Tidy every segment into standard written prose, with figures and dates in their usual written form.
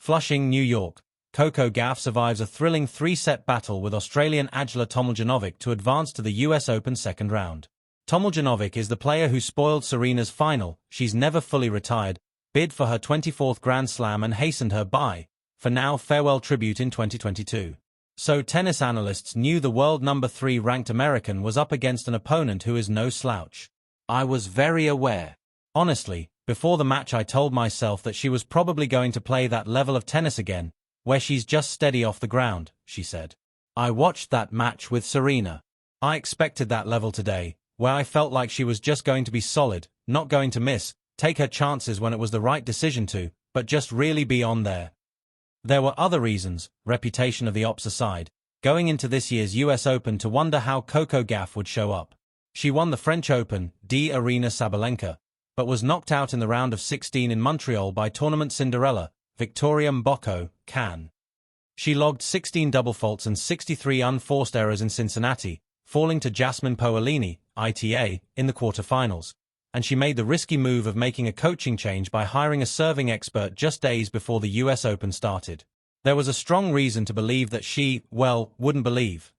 Flushing, New York. Coco Gauff survives a thrilling three-set battle with Australian Ajla Tomljanović to advance to the US Open second round. Tomljanović is the player who spoiled Serena's final, she's never fully retired, bid for her 24th Grand Slam and hastened her bye, for now farewell tribute in 2022. So tennis analysts knew the world number 3 ranked American was up against an opponent who is no slouch. I was very aware. Honestly, before the match I told myself that she was probably going to play that level of tennis again, where she's just steady off the ground, she said. I watched that match with Serena. I expected that level today, where I felt like she was just going to be solid, not going to miss, take her chances when it was the right decision to, but just really be on there. There were other reasons, reputation of the ops aside, going into this year's US Open to wonder how Coco Gauff would show up. She won the French Open, d'Arena Sabalenka, but was knocked out in the round of 16 in Montreal by tournament Cinderella, Victoria Mboko, Can. She logged 16 double faults and 63 unforced errors in Cincinnati, falling to Jasmine Paolini, ITA, in the quarterfinals, and she made the risky move of making a coaching change by hiring a serving expert just days before the US Open started. There was a strong reason to believe that she, well, wouldn't believe.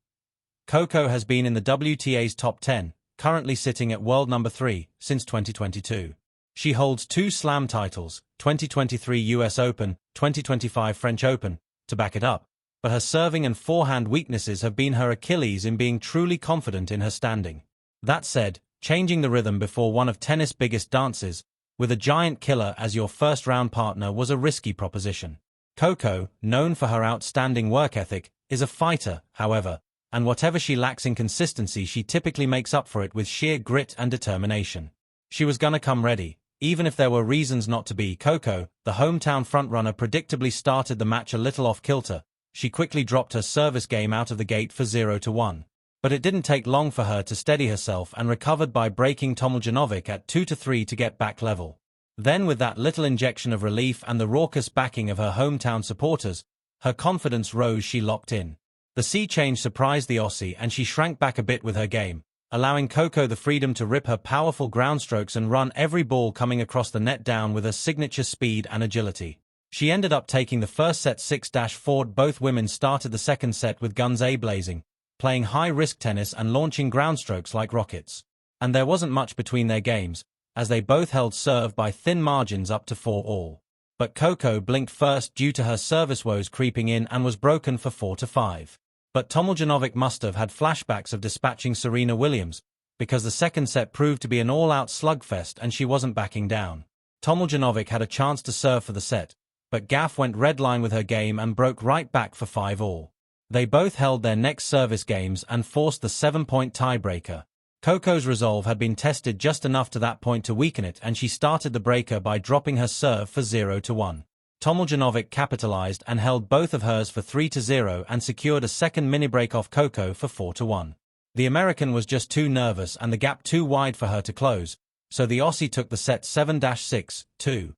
Coco has been in the WTA's top 10, currently sitting at world number 3, since 2022. She holds 2 slam titles, 2023 US Open, 2025 French Open, to back it up, but her serving and forehand weaknesses have been her Achilles in being truly confident in her standing. That said, changing the rhythm before one of tennis' biggest dances, with a giant killer as your first-round partner was a risky proposition. Coco, known for her outstanding work ethic, is a fighter, however, and whatever she lacks in consistency she typically makes up for it with sheer grit and determination. She was gonna come ready, even if there were reasons not to be. Coco, the hometown frontrunner, predictably started the match a little off-kilter. She quickly dropped her service game out of the gate for 0-1. But it didn't take long for her to steady herself and recovered by breaking Tomljanović at 2-3 to get back level. Then with that little injection of relief and the raucous backing of her hometown supporters, her confidence rose. She locked in. The sea change surprised the Aussie and she shrank back a bit with her game, allowing Coco the freedom to rip her powerful ground strokes and run every ball coming across the net down with her signature speed and agility. She ended up taking the first set 6-4. Both women started the second set with guns a-blazing, playing high-risk tennis and launching ground strokes like rockets. And there wasn't much between their games, as they both held serve by thin margins up to 4-all. But Coco blinked first due to her service woes creeping in and was broken for 4-5. But Tomljanović must have had flashbacks of dispatching Serena Williams, because the second set proved to be an all-out slugfest and she wasn't backing down. Tomljanović had a chance to serve for the set, but Gauff went redline with her game and broke right back for 5-all. They both held their next service games and forced the 7-point tiebreaker. Coco's resolve had been tested just enough to that point to weaken it, and she started the breaker by dropping her serve for 0-1. Tomljanović capitalized and held both of hers for 3-0 and secured a second mini-break off Coco for 4-1. The American was just too nervous and the gap too wide for her to close, so the Aussie took the set 7-6-2.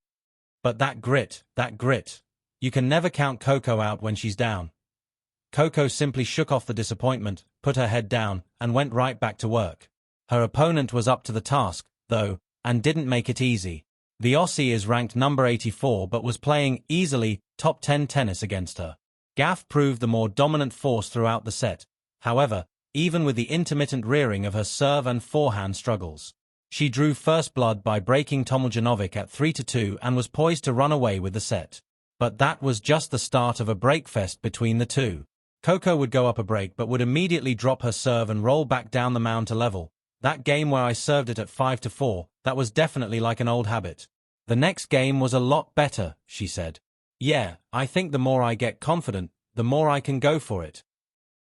But that grit. You can never count Coco out when she's down. Coco simply shook off the disappointment, put her head down, and went right back to work. Her opponent was up to the task, though, and didn't make it easy. The Aussie is ranked number 84 but was playing easily top 10 tennis against her. Gauff proved the more dominant force throughout the set, however, even with the intermittent rearing of her serve and forehand struggles. She drew first blood by breaking Tomljanović at 3-2 and was poised to run away with the set. But that was just the start of a breakfest between the two. Coco would go up a break but would immediately drop her serve and roll back down the mound to level. That game where I served it at 5-4, that was definitely like an old habit. The next game was a lot better, she said. Yeah, I think the more I get confident, the more I can go for it.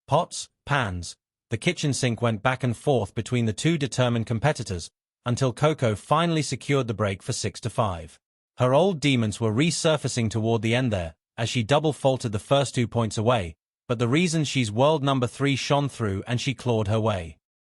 Pots, pans, the kitchen sink went back and forth between the two determined competitors, until Coco finally secured the break for 6-5. Her old demons were resurfacing toward the end there, as she double faulted the first 2 points away, but the reason she's world number 3 shone through and she clawed her way.